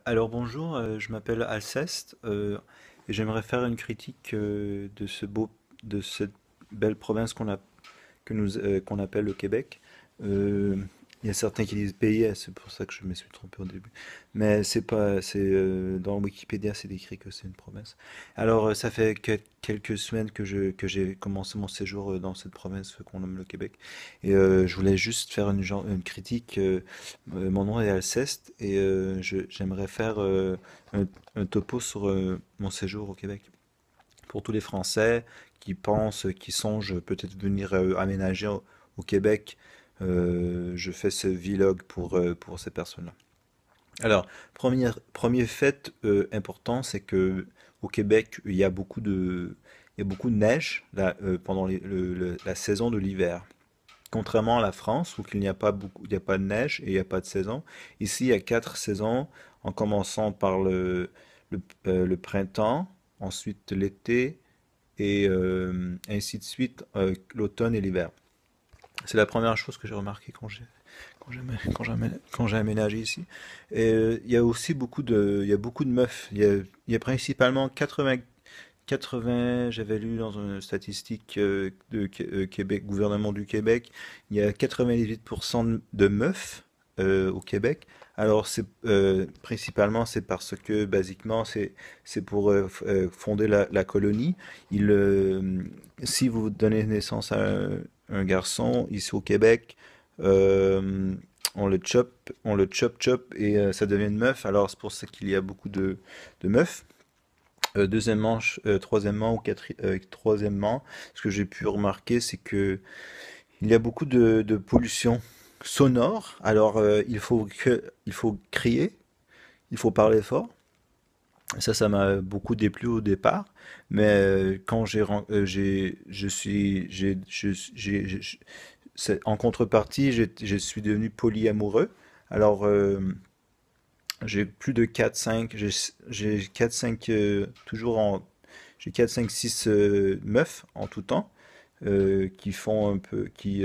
Alors bonjour, je m'appelle Alceste et j'aimerais faire une critique de cette belle province qu'on appelle le Québec. Euh, il y a certains qui disent pays, c'est pour ça que je me suis trompé au début. Mais c'est pas, c'est dans Wikipédia c'est décrit que c'est une province. Alors ça fait quelques semaines que j'ai commencé mon séjour dans cette province qu'on nomme le Québec et je voulais juste faire une critique. Mon nom est Alceste et j'aimerais faire un topo sur mon séjour au Québec. Pour tous les Français qui songent peut-être venir aménager au Québec, je fais ce vlog pour ces personnes-là. Alors, premier fait important, c'est que au Québec, il y a beaucoup de neige là, pendant la saison de l'hiver. Contrairement à la France, où il n'y a pas beaucoup, il n'y a pas de neige et il n'y a pas de saison, ici il y a quatre saisons, en commençant par le printemps, ensuite l'été et ainsi de suite, l'automne et l'hiver. C'est la première chose que j'ai remarqué quand j'ai aménagé ici. Et il y a aussi il y a beaucoup de meufs. Il y a principalement 80, j'avais lu dans une statistique Québec, gouvernement du Québec, il y a 98% de meufs au Québec. Alors principalement c'est parce que basiquement c'est pour fonder la colonie. Si vous donnez naissance à un garçon ici au Québec, euh, on le chop et ça devient une meuf. Alors c'est pour ça qu'il y a beaucoup de meufs. Troisièmement troisièmement, ce que j'ai pu remarquer, c'est que il y a beaucoup de pollution sonore. Alors, il faut crier, il faut parler fort. Ça m'a beaucoup déplu au départ. Mais quand en contrepartie, je suis devenu polyamoureux. Alors, j'ai plus de j'ai 4 5 toujours en j'ai 4 5 6 meufs en tout temps qui font un peu qui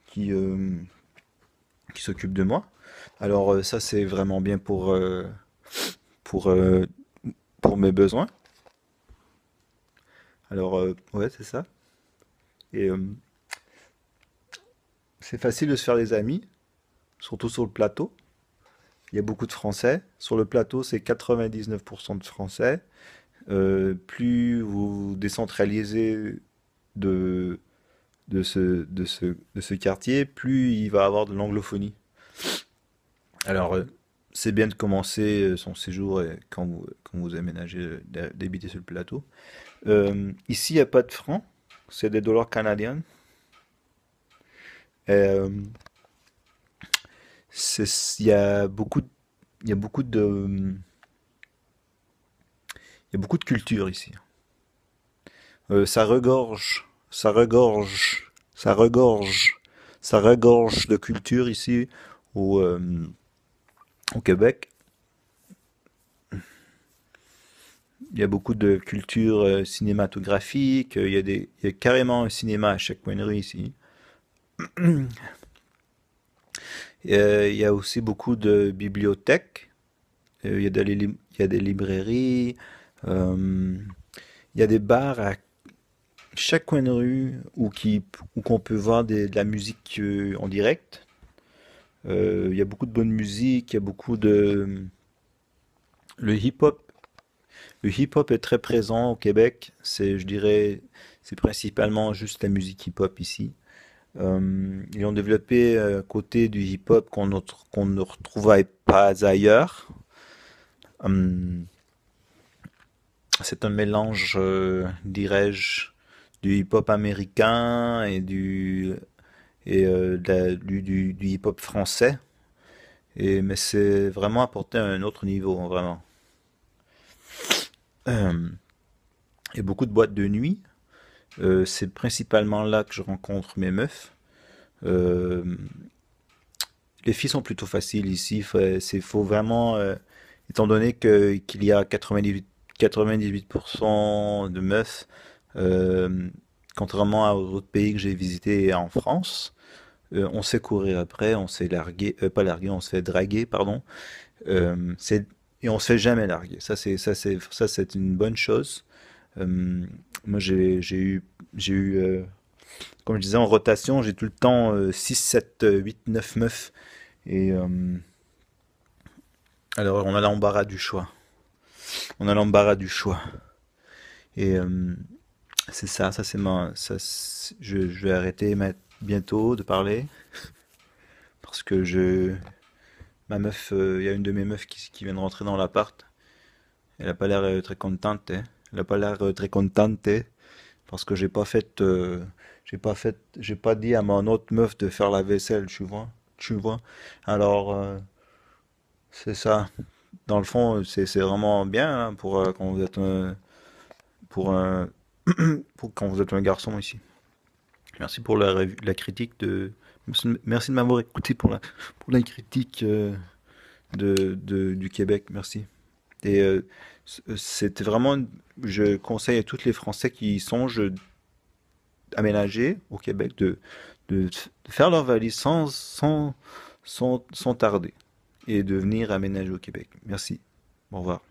qui s'occupent de moi. Alors ça c'est vraiment bien pour euh, pour mes besoins. Alors ouais, c'est ça. Et c'est facile de se faire des amis, surtout sur le plateau. Il y a beaucoup de Français. Sur le plateau, c'est 99% de Français. Plus vous décentralisez de, de ce quartier, plus il va avoir de l'anglophonie. Alors, c'est bien de commencer son séjour quand vous aménagez, d'habiter sur le plateau. Ici, il n'y a pas de francs, c'est des dollars canadiens. Euh, il y a il y a beaucoup il y a beaucoup de culture ici. Ça regorge, ça regorge de culture ici au, euh, au Québec. Il y a beaucoup de culture cinématographique. Il y a carrément un cinéma à chaque coin de rue ici. Il y a aussi beaucoup de bibliothèques. Il y a des librairies. euh, il y a des bars à chaque coin de rue où qu'on peut voir de la musique en direct. Il y a beaucoup de bonne musique. Il y a beaucoup de le hip-hop. Le hip-hop est très présent au Québec. Je dirais, c'est principalement juste la musique hip-hop ici. Ils ont développé côté du hip-hop qu'on ne retrouverait pas ailleurs. Hum, c'est un mélange, dirais-je, du hip-hop américain du hip-hop français. Mais c'est vraiment apporté à un autre niveau, hein, vraiment. Euh, Il y a beaucoup de boîtes de nuit. C'est principalement là que je rencontre mes meufs. Euh, les filles sont plutôt faciles ici. Faut vraiment, étant donné qu'il y a 98% de meufs, euh, contrairement aux autres pays que j'ai visités en France, on sait courir après, on sait larguer, pas larguer, on se fait draguer, pardon. C'est et on se fait jamais larguer. Ça c'est une bonne chose. Moi j'ai eu comme je disais en rotation, j'ai tout le temps 6 7 8 9 meufs et alors on a l'embarras du choix. On a l'embarras du choix. Et c'est ça c'est je vais arrêter bientôt de parler parce que ma meuf, il y a une de mes meufs qui vient de rentrer dans l'appart. Elle a pas l'air très contente, hein. Elle a pas l'air très contente, hein, parce que j'ai pas dit à mon autre meuf de faire la vaisselle, tu vois. Alors c'est ça. Dans le fond, c'est vraiment bien hein, pour quand vous êtes pour un pour quand vous êtes un garçon ici. Merci pour la critique de merci de m'avoir écouté pour la critique du Québec. Merci. Et c'était vraiment, je conseille à tous les Français qui songent aménager au Québec de faire leur valise sans tarder et de venir aménager au Québec. Merci. Au revoir.